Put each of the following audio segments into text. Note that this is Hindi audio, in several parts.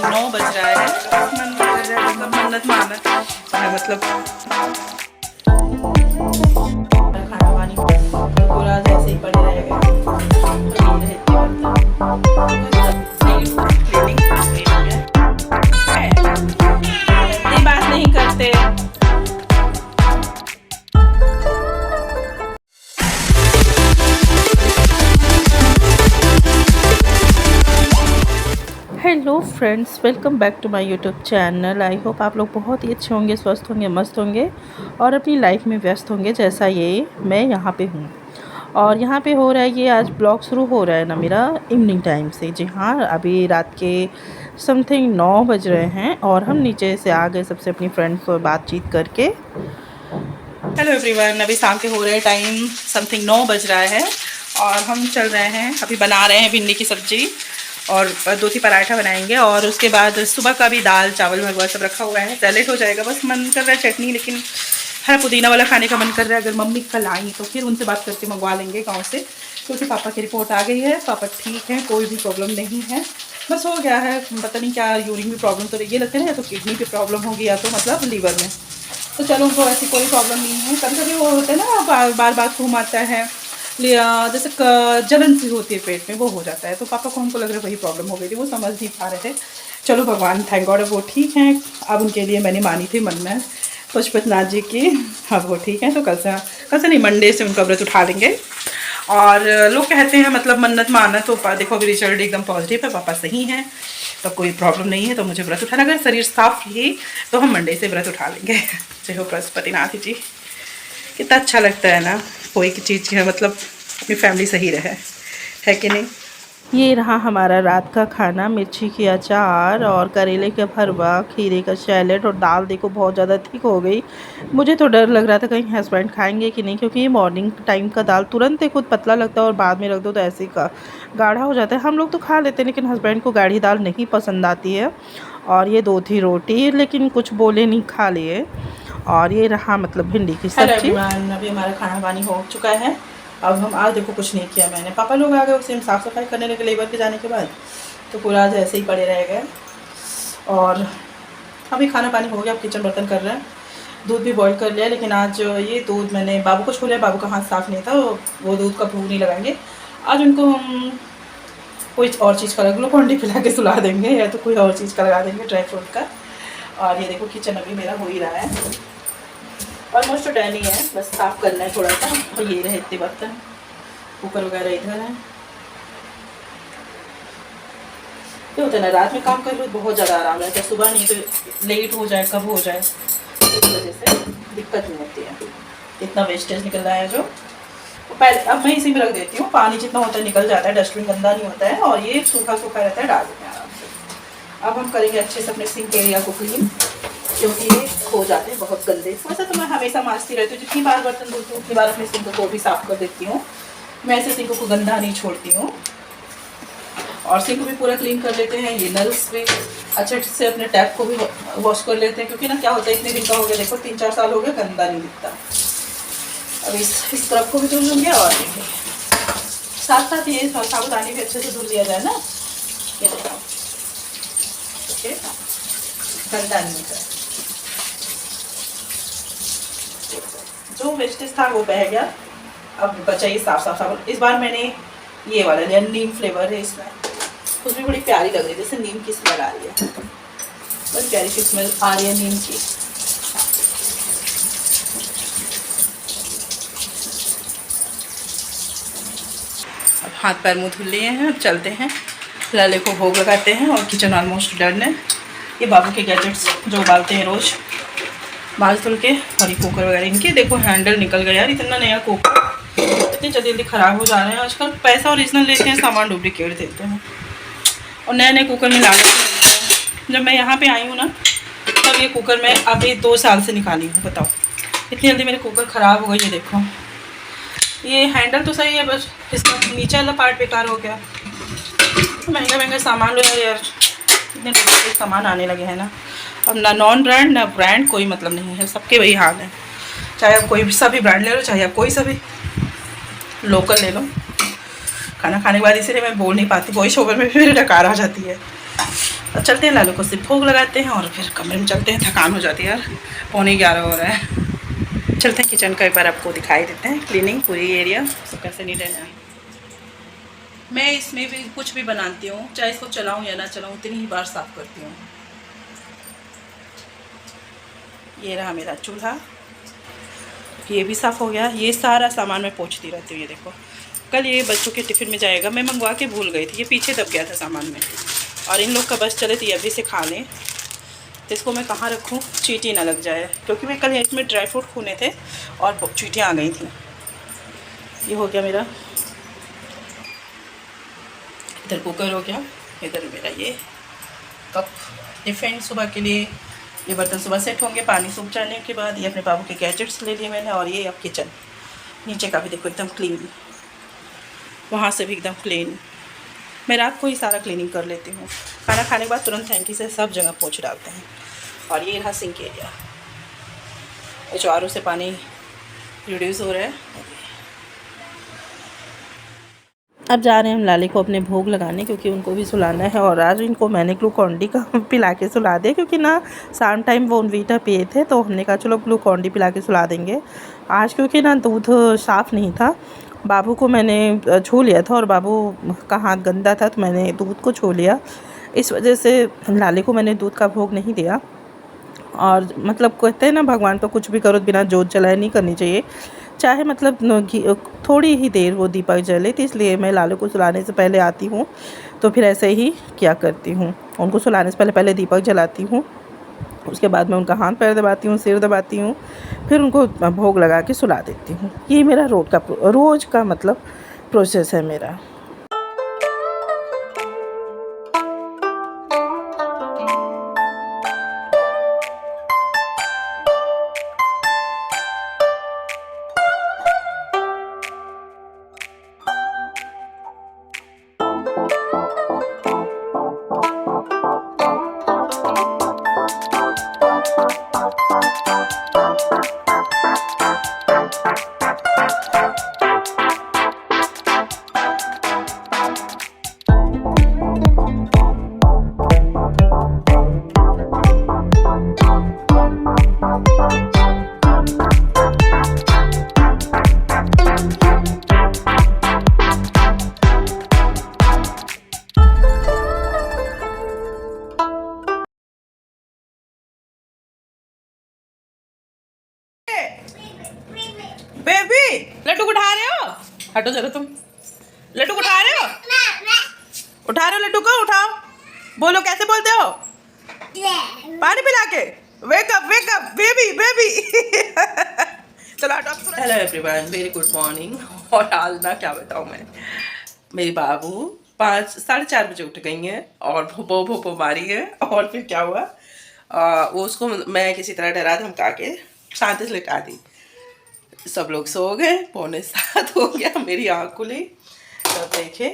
समथिंग 9 बज रहा है। मन कर रहा है मतलब मन्नत मानत है मतलब खाना पानी पूरा जैसे ही पड़े रहेगा। इतनी बात नहीं करते। Hello friends, welcome back to my YouTube channel. I hope आप लोग बहुत ही अच्छे होंगे, स्वस्थ होंगे, मस्त होंगे और अपनी लाइफ में व्यस्त होंगे जैसा ये मैं यहाँ पे हूँ। और यहाँ पे हो रहा है ये आज ब्लॉग शुरू हो रहा है ना मेरा इवनिंग टाइम से। जी हाँ, अभी रात के समथिंग 9 बज रहे हैं और हम नीचे से आ गए सबसे अपनी फ्रेंड को बातचीत करके। हेलो एवरीवन, अभी शाम के हो रहे हैं टाइम समथिंग 9 बज रहा है और हम चल रहे हैं, अभी बना रहे हैं भिंडी की सब्ज़ी और 2-3 पराठा बनाएंगे और उसके बाद सुबह का भी दाल चावल भगवा सब रखा हुआ है। सैलेड हो जाएगा, बस मन कर रहा है चटनी, लेकिन हरा पुदीना वाला खाने का मन कर रहा है। अगर मम्मी कल आई तो फिर उनसे बात करके मंगवा लेंगे गांव से, क्योंकि पापा की रिपोर्ट आ गई है, पापा ठीक है, कोई भी प्रॉब्लम नहीं है। बस हो गया है, पता नहीं क्या यूरिन में प्रॉब्लम तो ये लगता है ना, या तो किडनी पे प्रॉब्लम होगी या तो मतलब लीवर में। तो चलो उनको ऐसी कोई प्रॉब्लम नहीं है। कभी कभी वो होता है ना बार बार घूम आता है, जैसे जलन सी होती है पेट में, वो हो जाता है। तो पापा को हमको लग रहा है वही प्रॉब्लम हो गई थी, वो समझ नहीं पा रहे थे। चलो भगवान थैंक गॉड वो ठीक हैं। अब उनके लिए मैंने मानी थी मन्नत पशुपतिनाथ जी की, अब वो ठीक है। तो कल से नहीं, मंडे से उनका व्रत उठा लेंगे। और लोग कहते हैं मतलब मन्नत माना तो देखो अभी रिजल्ट एकदम पॉजिटिव है, पापा सही हैं, तो कोई प्रॉब्लम नहीं है। तो मुझे व्रत उठाना, अगर शरीर साफ ही तो हम मंडे से व्रत उठा लेंगे। जय हो पशुपतिनाथ जी। कितना अच्छा लगता है ना, कोई की चीज़ की मतलब अपनी फैमिली सही रहे, है कि नहीं। ये रहा हमारा रात का खाना, मिर्ची की अचार और करेले का भरवा, खीरे का सैलेड और दाल देखो बहुत ज़्यादा थिक हो गई। मुझे तो डर लग रहा था कहीं हस्बैंड खाएंगे कि नहीं, क्योंकि ये मॉर्निंग टाइम का दाल तुरंत ही खुद पतला लगता है और बाद में रख दो तो ऐसे ही गाढ़ा हो जाता है। हम लोग तो खा लेते हैं, लेकिन हस्बैंड को गाढ़ी दाल नहीं पसंद आती है। और ये 2 थी रोटी, लेकिन कुछ बोले नहीं, खा लिए। और ये रहा मतलब भिंडी की सब्जी। अभी हमारा खाना पानी हो चुका है। अब हम आज देखो कुछ नहीं किया मैंने, पापा लोग आ गए, उसे हम साफ़ सफाई करने लगे लेबर के जाने के बाद, तो पूरा आज ऐसे ही पड़े रह गए। और अभी खाना पानी हो गया, अब किचन बर्तन कर रहे हैं। दूध भी बॉईल कर लिया, लेकिन आज ये दूध मैंने बाबू को छोड़ा, बाबू का हाथ साफ़ नहीं था, वो दूध का भूख नहीं लगाएंगे। आज उनको हम कोई और चीज़ का ग्लूकोन-डी पिला के सुला देंगे, या तो कोई और चीज़ का लगा देंगे ड्राई फ्रूट का। और ये देखो किचन अभी मेरा हो ही रहा है, ऑलमोस्ट डन ही है, बस साफ़ करना है थोड़ा सा। और ये रहे इतने बर्तन, कुकर वगैरह इधर है। क्या होता है ना, रात में काम कर लो बहुत ज़्यादा आराम रहता है, सुबह नहीं तो लेट हो जाए, कब हो जाए, इस वजह से दिक्कत नहीं होती है। इतना वेस्टेज निकल रहा है जो पहले, अब मैं इसी में रख देती हूँ, पानी जितना होता है निकल जाता है, डस्टबिन गंदा नहीं होता है और ये सूखा सूखा रहता है, डाल देते हैं आराम से। अब हम करेंगे अच्छे से अपने सिंक एरिया को क्लीन, क्योंकि ये हो जाते हैं बहुत गंदे। वैसे तो मैं हमेशा मांजती रहती हूँ, जितनी बार बर्तन धोती हूँ उतनी बार अपने सिंक को भी साफ़ कर देती हूँ। मैं ऐसे सिंक को गंदा नहीं छोड़ती हूँ। और सिंक भी पूरा क्लीन कर लेते हैं, ये नल्स भी अच्छे से अपने टैप को भी वॉश कर लेते हैं, क्योंकि ना क्या होता है, इतने दिन का हो गया, देखो 3-4 साल हो गए, गंदा नहीं दिखता। अब इस तरफ को भी धुल लूँगी और साथ साथ ये साबुदानी भी अच्छे से धुल लिया जाए ना, ये देखो ओके, गंदा नहीं होता है। जो वेस्टेज था वो बह गया, अब बचा ये साफ। इस बार मैंने ये वाला लिया, नीम फ्लेवर है इसमें, उसमें बड़ी प्यारी लग रही है, जैसे नीम की स्मेल आ रही है, बड़ी प्यारी सी स्मेल आ रही है नीम की। अब हाथ पैर मुँह धुल लिए हैं, अब चलते हैं लाले को भोग लगाते हैं। और किचन ऑलमोस्ट डन है। ये बाबू के गैजेट्स जो उबालते हैं रोज़ माल धुल के, और ये कुकर वगैरह, इनके देखो हैंडल निकल गया यार, इतना नया कुकर इतनी जल्दी ख़राब हो जा रहे हैं आजकल। पैसा ओरिजिनल लेते हैं, सामान डुप्लीकेट देते हैं, और नए नए कुकर में लागत मिलता है। जब मैं यहाँ पे आई हूँ ना, तब ये कुकर मैं अभी 2 साल से निकाली हूँ, बताओ इतनी जल्दी मेरे कुकर ख़राब हो गई है। देखो ये हैंडल तो सही है, बस इसका नीचे वाला पार्ट बेकार हो गया। महंगा सामान लो यार, इतने डुप्लीकेट सामान आने लगे हैं ना। अब ना नॉन ब्रांड ना ब्रांड, कोई मतलब नहीं है, सबके वही हाल है। चाहे आप कोई सा भी ब्रांड ले लो, चाहे आप कोई सा भी लोकल ले लो। खाना खाने के बाद इसीलिए मैं बोल नहीं पाती, वॉइस ओवर में मेरी डकार आ जाती है। अब चलते हैं, लालू को सिर्फ भोग लगाते हैं और फिर कमरे में चलते हैं। थकान हो जाती है यार, 11:15 हो रहा है। चलते हैं किचन का एक बार आपको दिखाई देते हैं, क्लीनिंग पूरी एरिया सब कैसे नीट है। मैं इसमें भी कुछ भी बनाती हूँ, चाहे इसको चलाऊँ या ना चलाऊँ, उतनी ही बार साफ़ करती हूँ। ये रहा मेरा चूल्हा, ये भी साफ़ हो गया। ये सारा सामान मैं पोंछती रहती हूँ। ये देखो, कल ये बच्चों के टिफ़िन में जाएगा, मैं मंगवा के भूल गई थी, ये पीछे दब गया था सामान में। और इन लोग का बस चले तो ये अभी से खा लें, तो इसको मैं कहाँ रखूँ चींटी ना लग जाए, क्योंकि मैं कल इसमें ड्राई फ्रूट खूने थे और चींटियाँ आ गई थी। ये हो गया मेरा, इधर कुकर हो गया, इधर मेरा ये कप टिफ़िन सुबह के लिए। ये बर्तन सुबह सेट होंगे पानी सूख जाने के बाद। ये अपने बाबू के गैजेट्स ले लिए मैंने। और ये अब किचन, नीचे का भी देखो एकदम क्लीन, वहाँ से भी एकदम क्लीन। मैं रात को ही सारा क्लीनिंग कर लेती हूँ। खाना खाने के बाद तुरंत हैंकी से सब जगह पोंछ डालते हैं। और ये रहा सिंक एरिया, जो आर ओ से पानी रिड्यूस हो रहा है। अब जा रहे हैं हम लाले को अपने भोग लगाने, क्योंकि उनको भी सुलाना है। और आज इनको मैंने ग्लूकॉन-डी का पिला के सुला दिया, क्योंकि ना शाम टाइम वो वीटा पिए थे, तो हमने कहा चलो ग्लूकॉन-डी पिला के सुला देंगे आज, क्योंकि ना दूध साफ़ नहीं था। बाबू को मैंने छू लिया था और बाबू का हाथ गंदा था, तो मैंने दूध को छू लिया। इस वजह से लाले को मैंने दूध का भोग नहीं दिया। और मतलब कहते हैं ना, भगवान को कुछ भी करो बिना जोत जलाए नहीं करनी चाहिए, चाहे मतलब थोड़ी ही देर वो दीपक जले। तो इसलिए मैं लालू को सुलाने से पहले आती हूँ, तो फिर ऐसे ही क्या करती हूँ, उनको सुलाने से पहले दीपक जलाती हूँ, उसके बाद मैं उनका हाथ पैर दबाती हूँ, सिर दबाती हूँ, फिर उनको भोग लगा के सुला देती हूँ। ये मेरा रोज़ का मतलब प्रोसेस है मेरा। बेबी लड्डू उठा रहे हो, हटो जरा तुम। लड्डू उठा रहे हो, उठा रहे हो लड्डू को, उठाओ। बोलो कैसे बोलते हो, पानी पिला के। Wake up baby baby. चलो हटो। Hello everyone, very good morning. और हाल ना क्या बताऊँ मैं, मेरी बाबू 4:30 बजे उठ गई हैं और भोपो मारी है। और फिर क्या हुआ, वो उसको मैं किसी तरह डरा धमका के शांति से लिटा दी। सब लोग सो गए, 6:45 हो गया, मेरी आँख खुली तब देखे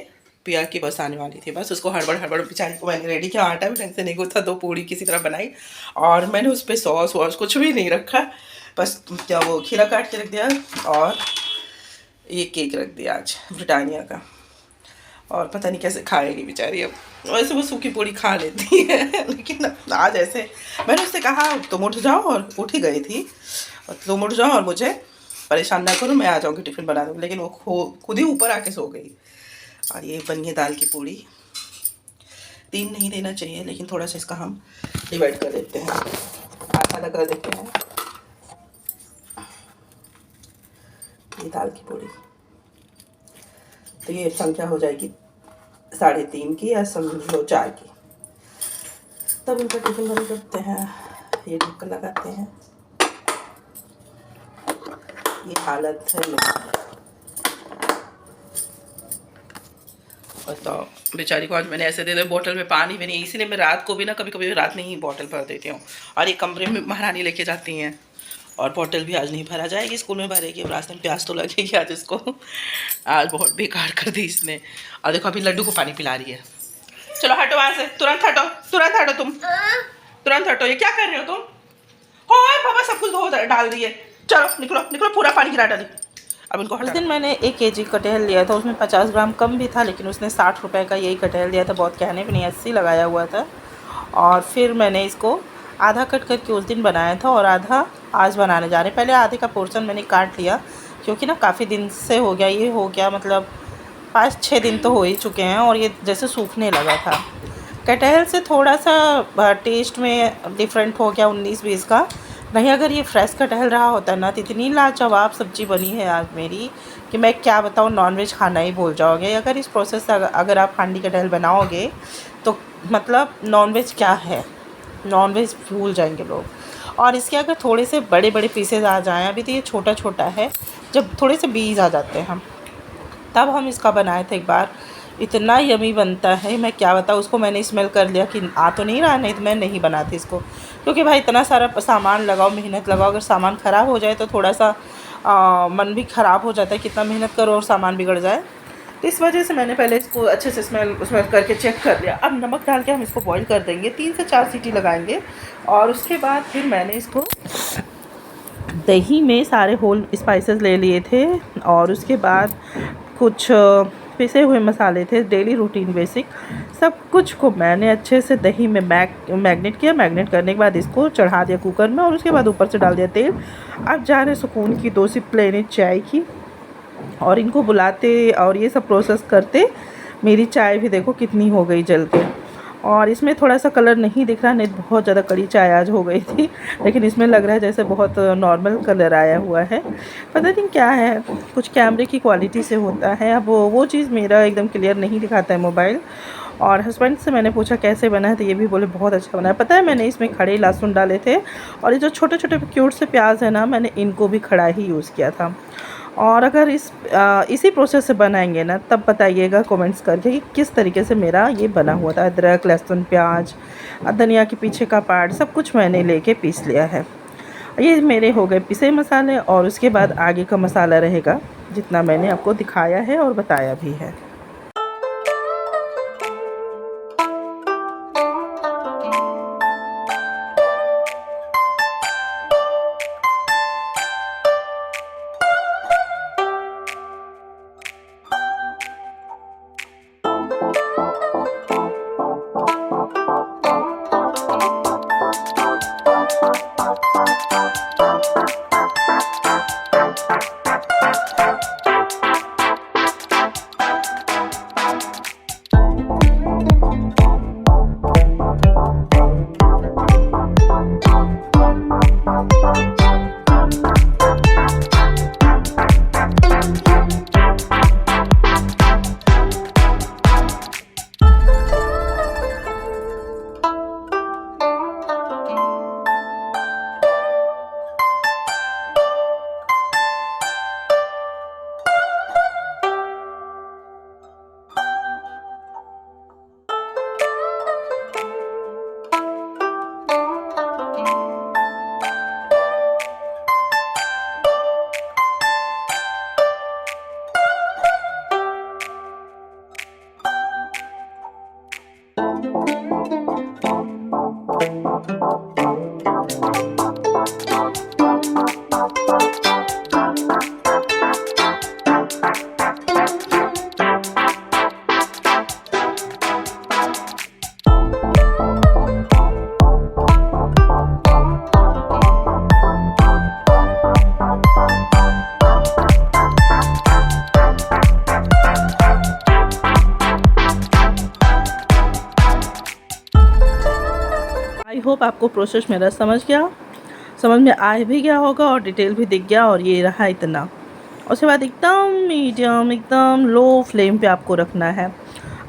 पिया की बस आने वाली थी। बस उसको हड़बड़ बेचारी को मैंने रेडी किया, आटा भी ढंग से नहीं गूथा, 2 पूड़ी किसी तरह बनाई और मैंने उस पर सॉस वॉस कुछ भी नहीं रखा, बस क्या वो खीरा काट के रख दिया और ये केक रख दिया आज ब्रिटानिया का। और पता नहीं कैसे खाएगी बेचारी। अब वैसे वो सूखी पूड़ी खा लेती है, लेकिन आज ऐसे मैंने उससे कहा तुम उठ जाओ, और उठ ही गई थी, तुम उठ जाओ और मुझे परेशान ना करो, मैं आ जाऊँगी टिफ़िन बना दूँगी। लेकिन वो खुद ही ऊपर आके सो गई। और ये बनी है दाल की पूड़ी। 3 नहीं देना चाहिए, लेकिन थोड़ा सा इसका हम डिवाइड कर देते हैं, आधा कर देते हैं। ये दाल की पूड़ी, तो ये संख्या हो जाएगी 3.5 की या समझो 4 की। तब इनका टिफ़िन बंद करते हैं, ये ढक्कन लगाते हैं। ये हालत है और तो बेचारी को आज मैंने ऐसे दे दिया, बोतल में पानी भी नहीं, इसीलिए मैं रात को भी ना कभी रात में ही बोतल भर देती हूँ। और ये कमरे में महारानी लेके जाती हैं, और बोतल भी आज नहीं भरा जाएगी, स्कूल में भरेगी। अब रास्ते में प्यास तो लगेगी आज इसको, आज बहुत बेकार कर दी इसने। और देखो अभी लड्डू को पानी पिला रही है। चलो हटो वहाँ से, तुरंत हटो तुम, तुरंत हटो। ये क्या कर रहे हो तुम? हो पापा सब कुछ धो डाल दिए, चलो निकलो, पूरा पानी गिरा डाली। अब इनको उस दिन मैंने 1 kg कटहल लिया था, उसमें 50 ग्राम कम भी था, लेकिन उसने 60 रुपये का यही कटहल दिया था, बहुत कहने भी नहीं, 80 लगाया हुआ था। और फिर मैंने इसको आधा कट करके उस दिन बनाया था और आधा आज बनाने जा रहे हैं। पहले आधे का पोर्शन मैंने काट लिया क्योंकि ना काफ़ी दिन से हो गया, ये हो गया मतलब 5-6 दिन तो हो ही चुके हैं और ये जैसे सूखने लगा था। कटहल से थोड़ा सा टेस्ट में डिफरेंट हो गया 19-20 का। नहीं अगर ये फ्रेश कटहल रहा होता ना तो इतनी लाजवाब सब्ज़ी बनी है आज मेरी कि मैं क्या बताऊँ, नॉनवेज खाना ही भूल जाओगे। अगर इस प्रोसेस से अगर आप हांडी कटहल बनाओगे तो मतलब नॉनवेज क्या है, नॉनवेज भूल जाएंगे लोग। और इसके अगर थोड़े से बड़े बड़े पीसेज आ जाएँ, अभी तो ये छोटा छोटा है, जब थोड़े से बीज आ जाते हैं हम, तब हम इसका बनाए थे एक बार, इतना यमी बनता है मैं क्या बताऊँ। उसको मैंने स्मेल कर लिया कि आ तो नहीं रहा, नहीं तो मैं नहीं बनाती इसको, क्योंकि भाई इतना सारा सामान लगाओ, मेहनत लगाओ, अगर सामान ख़राब हो जाए तो थोड़ा सा मन भी ख़राब हो जाता है, कितना मेहनत करो और सामान बिगड़ जाए। तो इस वजह से मैंने पहले इसको अच्छे से स्मेल करके चेक कर लिया। अब नमक डाल के हम इसको बॉईल कर देंगे, 3 से 4 सीटी लगाएंगे और उसके बाद फिर मैंने इसको दही में सारे होल स्पाइसेस ले लिए थे और उसके बाद कुछ पिसे हुए मसाले थे, डेली रूटीन बेसिक सब कुछ को मैंने अच्छे से दही में मैग्नेट किया। मैग्नेट करने के बाद इसको चढ़ा दिया कुकर में और उसके बाद ऊपर से डाल दिया तेल। अब जा रहे सुकून की 2 सिप लेने चाय की और इनको बुलाते और ये सब प्रोसेस करते मेरी चाय भी देखो कितनी हो गई जल के। और इसमें थोड़ा सा कलर नहीं दिख रहा, नहीं बहुत ज़्यादा कड़ी चाय आज हो गई थी, लेकिन इसमें लग रहा है जैसे बहुत नॉर्मल कलर आया हुआ है। पता नहीं क्या है, कुछ कैमरे की क्वालिटी से होता है। अब वो चीज़ मेरा एकदम क्लियर नहीं दिखाता है मोबाइल। और हस्बैंड से मैंने पूछा कैसे बना है तो ये भी बोले बहुत अच्छा बना है। पता है मैंने इसमें खड़े लहसुन डाले थे और ये जो छोटे छोटे क्यूट से प्याज है ना, मैंने इनको भी खड़ा ही यूज़ किया था। और अगर इसी प्रोसेस से बनाएंगे ना तब बताइएगा कमेंट्स करके कि किस तरीके से मेरा ये बना हुआ था। अदरक, लहसुन, प्याज, धनिया के पीछे का पार्ट सब कुछ मैंने लेके पीस लिया है। ये मेरे हो गए पिसे मसाले और उसके बाद आगे का मसाला रहेगा जितना मैंने आपको दिखाया है और बताया भी है। आई होप आपको प्रोसेस मेरा समझ में आ भी गया होगा और डिटेल भी दिख गया। और ये रहा इतना। उसके बाद एकदम मीडियम, एकदम लो फ्लेम पे आपको रखना है।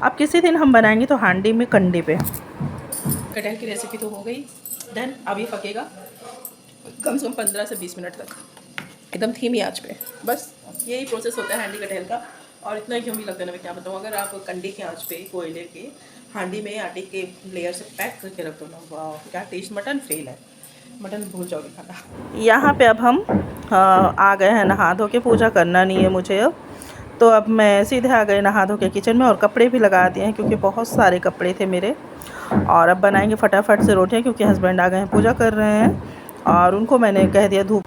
अब किसी दिन हम बनाएंगे तो हांडी में कंडे पे। कटहल की रेसिपी तो हो गई डन। अब ये पकेगा कम से कम 15 से 20 मिनट तक एकदम धीमी आंच पे। बस यही प्रोसेस होता है हांडी कटहल का। और इतना यम्मी लगता है ना, मैं क्या बताऊँ। अगर आप कंडे की आंच पे कोयले के हांडी में आटे के लेयर से पैक करके रख दो ना, वाह क्या टेस्ट। मटन फेल है, मटन भूल जाओगे खाना। यहाँ पे अब हम आ गए हैं नहा धो के। पूजा करना नहीं है मुझे अब, तो अब मैं सीधे आ गए नहा धो के किचन में। और कपड़े भी लगा दिए हैं क्योंकि बहुत सारे कपड़े थे मेरे। और अब बनाएंगे फटाफट से रोटियाँ क्योंकि हस्बैंड आ गए हैं, पूजा कर रहे हैं और उनको मैंने कह दिया धूप।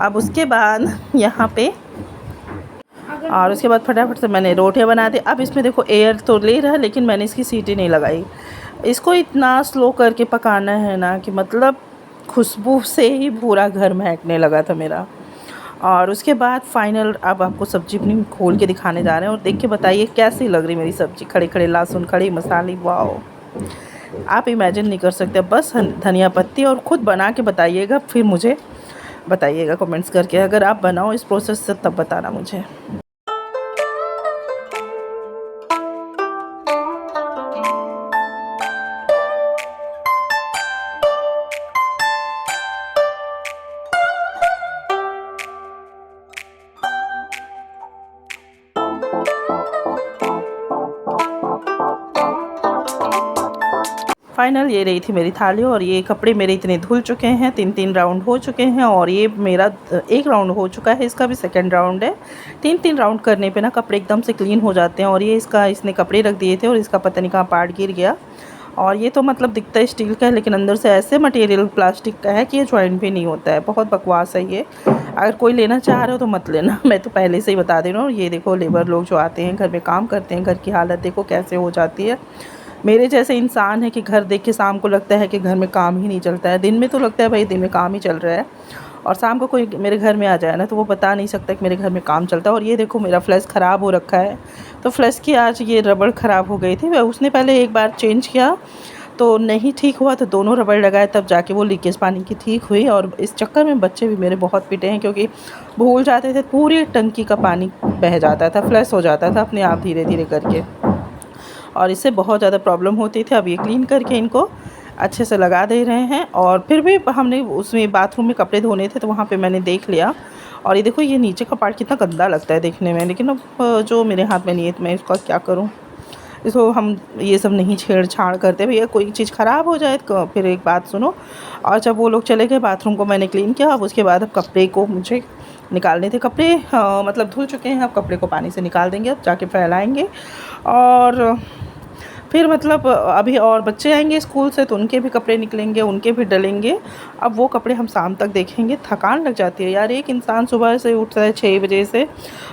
अब उसके बाद यहाँ पे और उसके बाद फटाफट से मैंने रोटियां बना दी। अब इसमें देखो एयर तो ले रहा है लेकिन मैंने इसकी सीटी नहीं लगाई। इसको इतना स्लो करके पकाना है ना कि मतलब खुशबू से ही पूरा घर महकने लगा था मेरा। और उसके बाद फाइनल अब आपको सब्ज़ी अपनी खोल के दिखाने जा रहे हैं और देख के बताइए कैसी लग रही मेरी सब्ज़ी। खड़े खड़े लहसुन, खड़े मसाले, वाओ! आप इमेजिन नहीं कर सकते। बस धनिया पत्ती, और ख़ुद बना के बताइएगा, फिर मुझे बताइएगा कमेंट्स करके। अगर आप बनाओ इस प्रोसेस से तब बताना मुझे। फाइनल ये रही थी मेरी थाली, और ये कपड़े मेरे इतने धुल चुके हैं, 3-3 राउंड हो चुके हैं, और ये मेरा एक राउंड हो चुका है, इसका भी सेकंड राउंड है। 3-3 राउंड करने पे ना कपड़े एकदम से क्लीन हो जाते हैं। और ये इसने कपड़े रख दिए थे और इसका पता नहीं कहाँ पार्ट गिर गया। और ये तो मतलब दिखता है स्टील का है, लेकिन अंदर से ऐसे मटेरियल प्लास्टिक का है कि ये जॉइंट भी नहीं होता है। बहुत बकवास है ये। अगर कोई लेना चाह रहे हो तो मत लेना, मैं तो पहले से ही बता दे रहा हूँ। ये देखो लेबर लोग जो आते हैं घर में काम करते हैं, घर की हालत देखो कैसे हो जाती है। मेरे जैसे इंसान है कि घर देख के शाम को लगता है कि घर में काम ही नहीं चलता है। दिन में तो लगता है भाई दिन में काम ही चल रहा है, और शाम को कोई मेरे घर में आ जाए ना तो वो बता नहीं सकता कि मेरे घर में काम चलता है। और ये देखो मेरा फ्लैश ख़राब हो रखा है, तो फ्लैश की आज ये रबड़ ख़राब हो गई थी। उसने पहले एक बार चेंज किया तो नहीं ठीक हुआ, तो दोनों रबड़ लगाए तब जाके वो लीकेज पानी की ठीक हुई। और इस चक्कर में बच्चे भी मेरे बहुत पिटे हैं, क्योंकि भूल जाते थे, पूरी टंकी का पानी बह जाता था, फ्लैश हो जाता था अपने आप धीरे धीरे करके, और इससे बहुत ज़्यादा प्रॉब्लम होती थी। अब ये क्लीन करके इनको अच्छे से लगा दे रहे हैं। और फिर भी हमने उसमें बाथरूम में कपड़े धोने थे तो वहाँ पे मैंने देख लिया। और ये देखो ये नीचे का पार्ट कितना गंदा लगता है देखने में, लेकिन अब जो मेरे हाथ में नहीं है तो मैं इसका क्या करूँ। इसको हम ये सब नहीं छेड़छाड़ करते। भैया कोई चीज़ ख़राब हो जाए तो फिर एक बात सुनो। और जब वो लोग चले गए, बाथरूम को मैंने क्लीन किया। अब उसके बाद अब कपड़े को मुझे निकालने थे। कपड़े मतलब धुल चुके हैं, अब कपड़े को पानी से निकाल देंगे, अब जाके फैलाएँगे। और फिर मतलब अभी और बच्चे आएंगे स्कूल से तो उनके भी कपड़े निकलेंगे, उनके भी डलेंगे। अब वो कपड़े हम शाम तक देखेंगे। थकान लग जाती है यार, एक इंसान सुबह से उठता है 6 बजे से,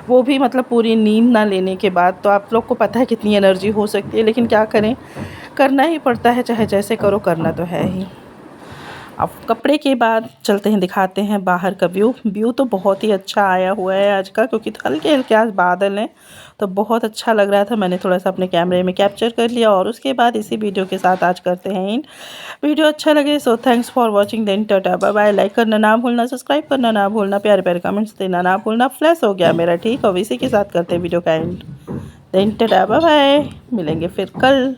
वो भी मतलब पूरी नींद ना लेने के बाद। तो आप लोग को पता है कितनी एनर्जी हो सकती है, लेकिन क्या करें, करना ही पड़ता है, चाहे जैसे करो, करना तो है ही। अब कपड़े के बाद चलते हैं, दिखाते हैं बाहर का व्यू तो बहुत ही अच्छा आया हुआ है आज का, क्योंकि हल्के हल्के आज बादल हैं तो बहुत अच्छा लग रहा था। मैंने थोड़ा सा अपने कैमरे में कैप्चर कर लिया, और उसके बाद इसी वीडियो के साथ आज करते हैं इन। वीडियो अच्छा लगे so thanks for watching, then tata bye bye. Like करना ना भूलना, सब्सक्राइब करना ना भूलना, प्यारे प्यारे कमेंट्स देना ना भूलना। फ्लैश हो गया मेरा, ठीक है, इसी के साथ करते हैं वीडियो का end. Then tata bye bye, मिलेंगे फिर कल।